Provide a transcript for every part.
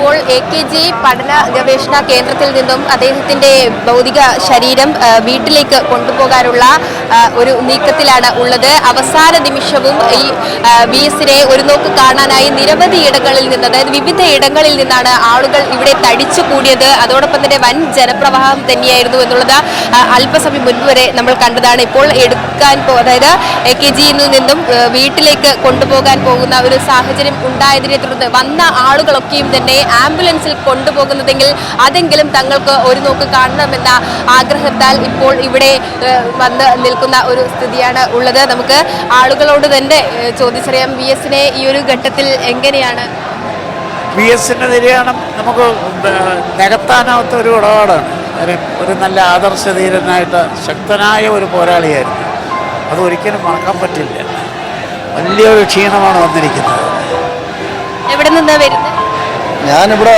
ഇപ്പോൾ AKG പഠന ഗവേഷണ കേന്ദ്രത്തിൽ നിന്നും അദ്ദേഹത്തിന്റെ ഭൗതിക ശരീരം വീട്ടിലേക്ക് കൊണ്ടുപോകാനുള്ള ഒരു നീക്കത്തിലാണ് ഉള്ളത്. അവസാന നിമിഷവും ഈ VS-നെ ഒരു നോക്ക് കാണാനായി നിരവധി ഇടങ്ങളിൽ നിന്ന്, അതായത് വിവിധ ഇടങ്ങളിൽ നിന്നാണ് ആളുകൾ ഇവിടെ തടിച്ചു കൂടിയത്. അതോടൊപ്പം തന്നെ വൻ ജനപ്രവാഹം തന്നെയായിരുന്നു എന്നുള്ളത് അല്പസമയം മുൻപ് വരെ നമ്മൾ കണ്ടതാണ്. ഇപ്പോൾ അതായത് AKG-യിൽ നിന്നും വീട്ടിലേക്ക് കൊണ്ടുപോകാൻ പോകുന്ന ഒരു സാഹചര്യം ഉണ്ടായതിനെ തുടർന്ന് വന്ന ആളുകളൊക്കെയും തന്നെ ആംബുലൻസിൽ കൊണ്ടുപോകുന്നതെങ്കിൽ അതെങ്കിലും തങ്ങൾക്ക് ഒരു നോക്ക് കാണണമെന്ന ആഗ്രഹത്താൽ ഇപ്പോൾ ഇവിടെ വന്ന് നിൽക്കുന്ന ഒരു സ്ഥിതിയാണ് ഉള്ളത്. നമുക്ക് ആളുകളോട് തന്നെ ചോദിച്ചറിയാം, VS-നെ ഈ ഒരു ഘട്ടത്തിൽ എങ്ങനെയാണ്? VS-ന്റെ നിര്യാണം നമുക്ക് നികത്താനാവാത്ത ഒരു ഇടപാടാണ്. ഒരു നല്ല ആദർശധീരനായിട്ട് ശക്തനായ ഒരു പോരാളിയായിരുന്നു. അതൊരിക്കലും മറക്കാൻ പറ്റില്ല. വലിയൊരു ക്ഷീണമാണ് വന്നിരിക്കുന്നത്. എവിടെ നിന്നാ വരുന്നത്? ഞാനിവിടെ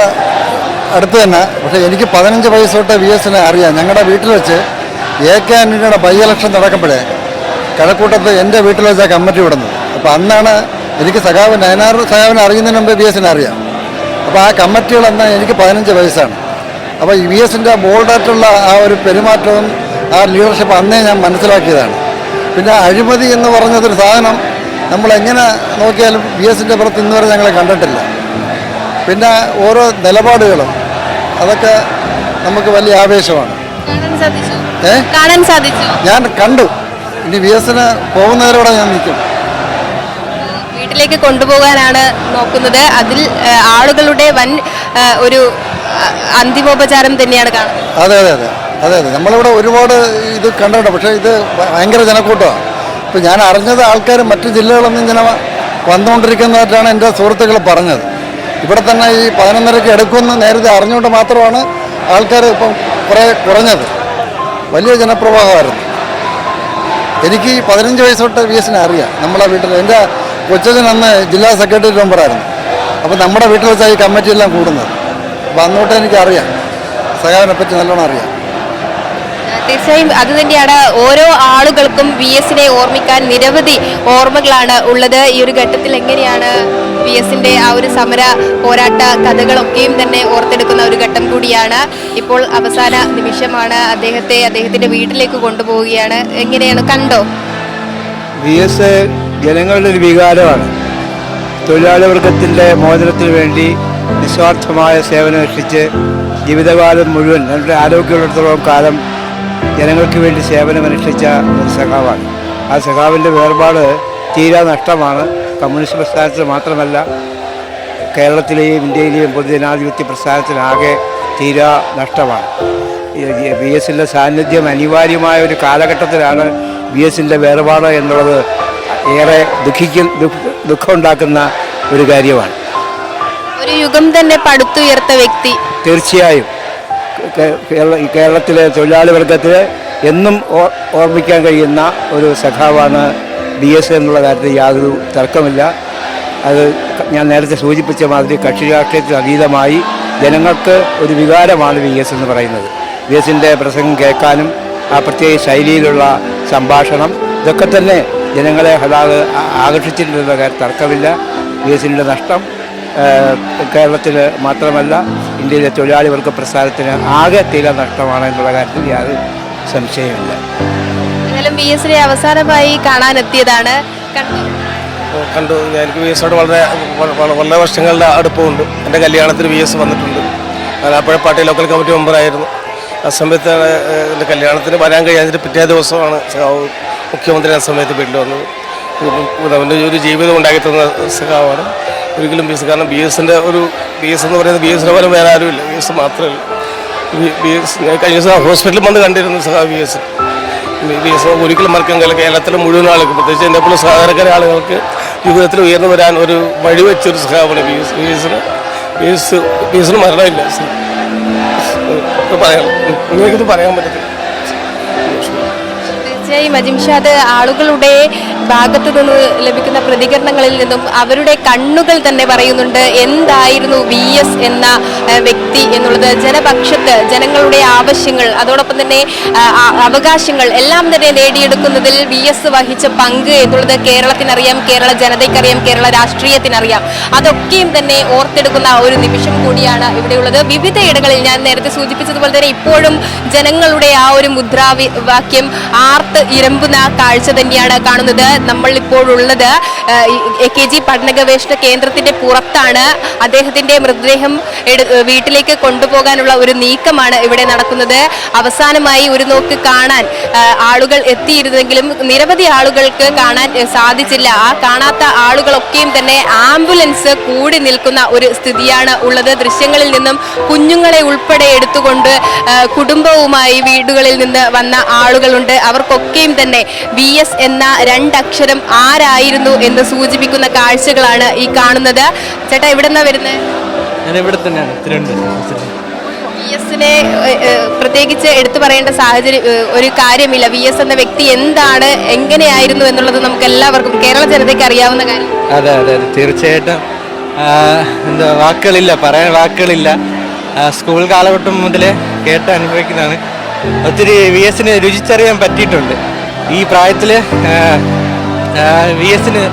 അടുത്ത് തന്നെ. പക്ഷേ എനിക്ക് 15 വയസ്സ് തൊട്ട് VS-നെ അറിയാം. ഞങ്ങളുടെ വീട്ടിൽ വെച്ച് AK ആന്റണിയുടെ ബൈ ഇലക്ഷൻ നടക്കുമ്പോഴേ കഴക്കൂട്ടത്ത് എൻ്റെ വീട്ടിൽ വെച്ചാൽ കമ്മിറ്റി വിടുന്നത്. അപ്പോൾ അന്നാണ് എനിക്ക് നയനാർ സഖാവിനെ അറിയുന്നതിന് മുമ്പ് VS-നെ അറിയാം. അപ്പോൾ ആ കമ്മിറ്റികളെന്നാൽ എനിക്ക് 15 വയസ്സാണ്. അപ്പോൾ ഈ VS-ൻ്റെ ബോൾഡായിട്ടുള്ള ആ ഒരു പെരുമാറ്റവും ആ ലീഡർഷിപ്പ് അന്നേ ഞാൻ മനസ്സിലാക്കിയതാണ്. പിന്നെ അഴിമതി എന്ന് പറഞ്ഞതൊരു സാധനം നമ്മളെങ്ങനെ നോക്കിയാലും VS-ൻ്റെ പുറത്ത് ഇന്നുവരെ ഞങ്ങളെ കണ്ടിട്ടില്ല. പിന്നെ ഓരോ നിലപാടുകളും അതൊക്കെ നമുക്ക് വലിയ ആവേശമാണ്. കാണാൻ സാധിച്ചു. ഞാൻ കണ്ടു. ഇനി VS-ന് പോകുന്നവരോടെ ഞാൻ നിൽക്കും. വീട്ടിലേക്ക് കൊണ്ടുപോകാനാണ് നോക്കുന്നത്. അതിൽ ആളുകളുടെ വൻ ഒരു അന്തിമോപചാരം തന്നെയാണ് കാണുന്നത്. അതെ അതെ അതെ അതെ അതെ നമ്മളിവിടെ ഒരുപാട് ഇത് കണ്ടിട്ടുണ്ട്. പക്ഷേ ഇത് ഭയങ്കര ജനക്കൂട്ടമാണ്. ഇപ്പം ഞാൻ അറിഞ്ഞത് ആൾക്കാർ മറ്റു ജില്ലകളൊന്നും ഇങ്ങനെ വന്നുകൊണ്ടിരിക്കുന്നതായിട്ടാണ് എൻ്റെ സുഹൃത്തുക്കൾ പറഞ്ഞത്. ഇവിടെ തന്നെ ഈ 11:30-ക്ക് എടുക്കുമെന്ന് നേരത്തെ അറിഞ്ഞുകൊണ്ട് മാത്രമാണ് ആൾക്കാർ ഇപ്പം കുറേ കുറഞ്ഞത്. വലിയ ജനപ്രവാഹമായിരുന്നു. എനിക്ക് ഈ 15 വയസ്സ് തൊട്ട് VS-നെ അറിയാം. നമ്മളെ വീട്ടിൽ എൻ്റെ കൊച്ചച്ഛൻ അന്ന് ജില്ലാ സെക്രട്ടറി മെമ്പറായിരുന്നു. അപ്പോൾ നമ്മുടെ വീട്ടിൽ വെച്ചാൽ ഈ കമ്മിറ്റിയെല്ലാം കൂടുന്നത്. അപ്പോൾ അന്നോട്ട് എനിക്കറിയാം, സഖാവിനെ പറ്റി നല്ലോണം അറിയാം. തീർച്ചയായും അത് തന്നെയാണ്. ഓരോ ആളുകൾക്കും VS-നെ ഓർമ്മിക്കാൻ നിരവധി ഓർമ്മകളാണ് ഉള്ളത്. ഈ ഒരു ഘട്ടത്തിൽ എങ്ങനെയാണ് VS-ന്റെ ആ ഒരു സമര പോരാട്ട കഥകളൊക്കെയും തന്നെ ഓർത്തെടുക്കുന്ന ഒരു ഘട്ടം കൂടിയാണ്. ഇപ്പോൾ അവസാന നിമിഷമാണ്. അദ്ദേഹത്തിന്റെ വീട്ടിലേക്ക് കൊണ്ടുപോവുകയാണ്. എങ്ങനെയാണ്, കണ്ടോ? VS ജനങ്ങളുടെ ഒരു വികാരമാണ്. തൊഴിലാളി വർഗത്തിൻ്റെ മോചനത്തിന് വേണ്ടി നിസ്വാർത്ഥമായ സേവനം അനുഷ്ഠിച്ച് ജീവിതകാലം മുഴുവൻ നമ്മുടെ ആരോഗ്യമുള്ളിടത്തോളം കാലം ജനങ്ങൾക്ക് വേണ്ടി സേവനമനുഷ്ഠിച്ച ഒരു സഖാവാണ്. ആ സഖാവിൻ്റെ വേർപാട് തീരാ നഷ്ടമാണ്. കമ്മ്യൂണിസ്റ്റ് പ്രസ്ഥാനത്തിന് മാത്രമല്ല, കേരളത്തിലെയും ഇന്ത്യയിലെയും പൊതുജനാധിപത്യ പ്രസ്ഥാനത്തിനാകെ തീരാ നഷ്ടമാണ്. VS-ൻ്റെ സാന്നിധ്യം അനിവാര്യമായ ഒരു കാലഘട്ടത്തിലാണ് VS-ൻ്റെ വേർപാട് എന്നുള്ളത് ഏറെ ദുഃഖമുണ്ടാക്കുന്ന ഒരു കാര്യമാണ്. ഒരു യുഗം തന്നെ പടുത്തുയർത്ത വ്യക്തി. തീർച്ചയായും കേരളത്തിലെ തൊഴിലാളി വർഗത്തിൽ എന്നും ഓർമ്മിക്കാൻ കഴിയുന്ന ഒരു സഖാവാണ് VS എന്നുള്ള കാര്യത്തിൽ യാതൊരു തർക്കമില്ല. അത് ഞാൻ നേരത്തെ സൂചിപ്പിച്ച മാതിരി കക്ഷി രാഷ്ട്രീയത്തിന് അതീതമായി ജനങ്ങൾക്ക് ഒരു വികാരമാണ് VS എന്ന് പറയുന്നത്. VS-ൻ്റെ പ്രസംഗം കേൾക്കാനും ആ പ്രത്യേക ശൈലിയിലുള്ള സംഭാഷണം ഇതൊക്കെ തന്നെ ജനങ്ങളെ ആകർഷിച്ചിട്ടുള്ള കാര്യം തർക്കമില്ല. VS-ൻ്റെ നഷ്ടം കേരളത്തിൽ മാത്രമല്ല ഇന്ത്യയിലെ തൊഴിലാളി വർഗ പ്രസ്ഥാനത്തിന് ആകെ തീരെ നഷ്ടമാണ് എന്നുള്ള കാര്യത്തിൽ യാതൊരു സംശയമില്ല. എന്നാലും VS-നെ അവസാനമായി കാണാനെത്തിയതാണ്. കണ്ടു. എനിക്ക് VS-ഓട് വളരെ വർഷങ്ങളുടെ അടുപ്പമുണ്ട്. എൻ്റെ കല്യാണത്തിന് VS വന്നിട്ടുണ്ട്. ആലപ്പുഴ പാർട്ടി ലോക്കൽ കമ്മിറ്റി മെമ്പറായിരുന്നു. ആ സമയത്ത് എൻ്റെ കല്യാണത്തിന് വരാൻ കഴിയാതിൻ്റെ പിറ്റേ ദിവസമാണ് മുഖ്യമന്ത്രി ആ സമയത്ത് വീട്ടിൽ വന്നത്. അവൻ്റെ ഒരു ജീവിതം ഉണ്ടാക്കി തന്ന സഖാവാണ്. ഒരിക്കലും VS, കാരണം VS എന്ന് പറയുന്നത് VS-നെ പോലെ വേറെ ആരുമില്ല. VS മാത്രമല്ല. കഴിഞ്ഞ ദിവസം ഹോസ്പിറ്റലിൽ വന്ന് കണ്ടിരുന്നു സഖാവ് VS ഒരിക്കലും മറക്കാൻ കഴിയില്ല. കേരളത്തിലെ മുഴുവൻ ആളുകൾക്ക്, പ്രത്യേകിച്ച് എൻ്റെ പോലെ സാധാരണക്കാര ആളുകൾക്ക് ജീവിതത്തിൽ ഉയർന്നു വരാൻ ഒരു വഴിവെച്ചൊരു സഖാവാണ് VS-ന് മരണമില്ല. എനിക്കിത് പറയാൻ പറ്റത്തില്ല. തീർച്ചയായും അജിംഷാദ്, ആളുകളുടെ ഭാഗത്തു നിന്ന് ലഭിക്കുന്ന പ്രതികരണങ്ങളിൽ നിന്നും അവരുടെ കണ്ണുകൾ തന്നെ പറയുന്നുണ്ട് എന്തായിരുന്നു VS എന്ന വ്യക്തി എന്നുള്ളത്. ജനപക്ഷത്ത് ജനങ്ങളുടെ ആവശ്യങ്ങൾ അതോടൊപ്പം തന്നെ അവകാശങ്ങൾ എല്ലാം തന്നെ നേടിയെടുക്കുന്നതിൽ VS വഹിച്ച പങ്ക് എന്നുള്ളത് കേരളത്തിനറിയാം, കേരള ജനതയ്ക്കറിയാം, കേരള രാഷ്ട്രീയത്തിനറിയാം. അതൊക്കെയും തന്നെ ഓർത്തെടുക്കുന്ന ഒരു നിമിഷം കൂടിയാണ് ഇവിടെയുള്ളത്. വിവിധ ഇടങ്ങളിൽ ഞാൻ നേരത്തെ സൂചിപ്പിച്ചതുപോലെ തന്നെ ഇപ്പോഴും ജനങ്ങളുടെ ആ ഒരു മുദ്രാവാക്യം ആർത്ത് ഇരമ്പുന്ന കാഴ്ച തന്നെയാണ് കാണുന്നത്. നമ്മൾ ഇപ്പോഴുള്ളത് AKG പഠന ഗവേഷണ കേന്ദ്രത്തിന്റെ പുറത്താണ്. അദ്ദേഹത്തിന്റെ മൃതദേഹം വീട്ടിലേക്ക് കൊണ്ടുപോകാനുള്ള ഒരു നീക്കമാണ് ഇവിടെ നടക്കുന്നത്. അവസാനമായി ഒരു നോക്ക് കാണാൻ ആളുകൾ എത്തിയിരുന്നെങ്കിലും നിരവധി ആളുകൾക്ക് കാണാൻ സാധിച്ചില്ല. ആ കാണാത്ത ആളുകളൊക്കെയും തന്നെ ആംബുലൻസ് കൂടി നിൽക്കുന്ന ഒരു സ്ഥിതിയാണ് ഉള്ളത്. ദൃശ്യങ്ങളിൽ നിന്നും കുഞ്ഞുങ്ങളെ ഉൾപ്പെടെ എടുത്തുകൊണ്ട് കുടുംബവുമായി വീടുകളിൽ നിന്ന് വന്ന ആളുകളുണ്ട്. അവർക്കൊക്കെയും തന്നെ VS എന്ന രണ്ടക്ഷരം ആരായിരുന്നു എന്ന് സൂചിപ്പിക്കുന്ന കാഴ്ചകളാണ് ഈ കാണുന്നത്. ചേട്ടാ എവിടെ നിന്നാ വരുന്നത്? ഞാൻ ഇവിടെ തന്നെയാണ്, തിരുവനന്തപുരം. VSനെ പ്രത്യേകിച്ച് എടുത്തു പറയേണ്ട സാഹചര്യം ഒരു കാര്യമില്ല. VS എന്ന വ്യക്തി എന്താണ്, എങ്ങനെയായിരുന്നു എന്നുള്ളത് നമുക്ക് എല്ലാവർക്കും കേരള ജനതയ്ക്ക് അറിയാവുന്ന കാര്യം. അതെ അതെ അതെ, തീർച്ചയായിട്ടും. എന്താ വാക്കുകളില്ല, പറയാൻ വാക്കുകളില്ല. സ്കൂൾ കാലഘട്ടം മുതലേ കേട്ട് അനുഭവിക്കുന്നതാണ്. ഒത്തിരി VSനെ രുചിച്ചറിയാൻ പറ്റിയിട്ടുണ്ട്. ഈ പ്രായത്തിൽ VSന്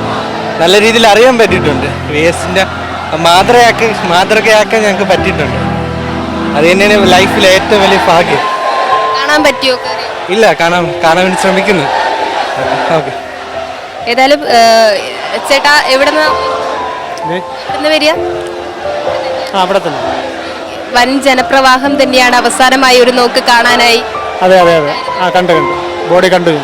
നല്ല രീതിയിൽ അറിയാൻ പറ്റിയിട്ടുണ്ട്. VSൻ്റെ മാതൃകയാക്കാൻ ഞങ്ങൾക്ക് പറ്റിയിട്ടുണ്ട്. അത് തന്നെയാണ് ലൈഫിലെ ഏറ്റവും വലിയ ഭാഗ്യം. കാണാൻ പറ്റിയോ? ഇല്ല, കാണാൻ വേണ്ടി ശ്രമിക്കുന്നു. ഓക്കെ. ഏതായാലും ചേട്ടാ എവിടെ വരിക? അവിടെ തന്നെ വൻ ജനപ്രവാഹം തന്നെയാണ് അവസാനമായി ഒരു നോക്ക് കാണാനായി. അതെ അതെ അതെ, കണ്ടു ബോഡി കണ്ടു.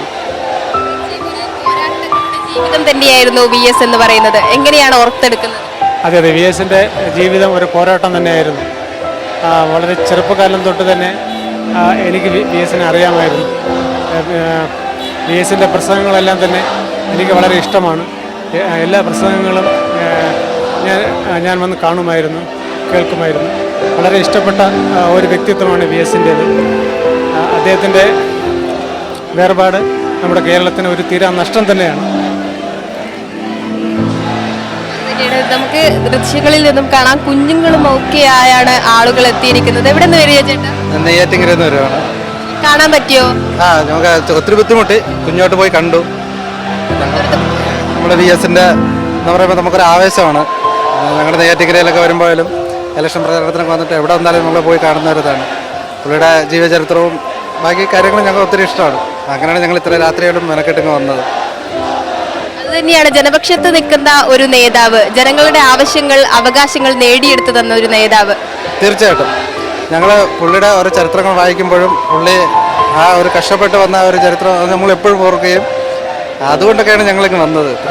ജീവിതം തന്നെയായിരുന്നു VS എന്ന് പറയുന്നത്. എങ്ങനെയാണ് ഓർത്തെടുക്കുന്നത്? അതെ അതെ, VSൻ്റെ ജീവിതം ഒരു പോരാട്ടം തന്നെയായിരുന്നു. വളരെ ചെറുപ്പകാലം തൊട്ട് തന്നെ എനിക്ക് VSനെ അറിയാമായിരുന്നു. VSൻ്റെ പ്രസംഗങ്ങളെല്ലാം തന്നെ എനിക്ക് വളരെ ഇഷ്ടമാണ്. എല്ലാ പ്രസംഗങ്ങളും ഞാൻ വന്ന് കാണുമായിരുന്നു, കേൾക്കുമായിരുന്നു. വളരെ ഇഷ്ടപ്പെട്ട ഒരു വ്യക്തിത്വമാണ് VSൻ്റേത്. അദ്ദേഹത്തിൻ്റെ വേർപാട് നമ്മുടെ കേരളത്തിന് ഒരു തീരാ നഷ്ടം തന്നെയാണ്. നമുക്ക് ദൃശ്യങ്ങളിൽ നിന്നും കാണാം കുഞ്ഞുങ്ങളും ഒക്കെയായാണ് ആളുകൾ എത്തിയിരിക്കുന്നത്. എവിടെ നിന്ന് വരിക ചേട്ടാ? നെയ്യാറ്റിൻകരയിൽ നിന്ന് വരുവാണ്. കാണാൻ പറ്റിയോ? നമുക്ക് ഒത്തിരി ബുദ്ധിമുട്ട്, കുഞ്ഞോട്ട് പോയി കണ്ടു. നമ്മുടെ VSൻ്റെ എന്ന് പറയുമ്പോൾ നമുക്കൊരു ആവേശമാണ്. ഞങ്ങളുടെ നെയ്യാറ്റിൻകരയിലൊക്കെ വരുമ്പോഴും ഇലക്ഷൻ പ്രചാരണത്തിനൊക്കെ വന്നിട്ട് എവിടെ വന്നാലും നമ്മൾ പോയി കാണുന്ന ഒരു ഇതാണ്. പുള്ളിയുടെ ജീവചരിത്രവും ബാക്കി കാര്യങ്ങളും ഞങ്ങൾ ഒത്തിരി ഇഷ്ടമാണ്. അങ്ങനെയാണ് ഞങ്ങൾ ഇത്ര രാത്രിയോടും മെനക്കെട്ടിങ്ങ് വന്നത്. അതുതന്നെയാണ് ജനപക്ഷത്ത് നിൽക്കുന്ന ഒരു നേതാവ്, ജനങ്ങളുടെ ആവശ്യങ്ങൾ അവകാശങ്ങൾ നേടിയെടുത്തു തന്ന ഒരു നേതാവ്. തീർച്ചയായിട്ടും ഞങ്ങൾ പുള്ളിയുടെ ഓരോ ചരിത്രങ്ങൾ വായിക്കുമ്പോഴും പുള്ളി ആ ഒരു കഷ്ടപ്പെട്ട് വന്ന ഒരു ചരിത്രം നമ്മൾ എപ്പോഴും ഓർക്കുകയും അതുകൊണ്ടൊക്കെയാണ് ഞങ്ങളിങ്ങ് വന്നത്.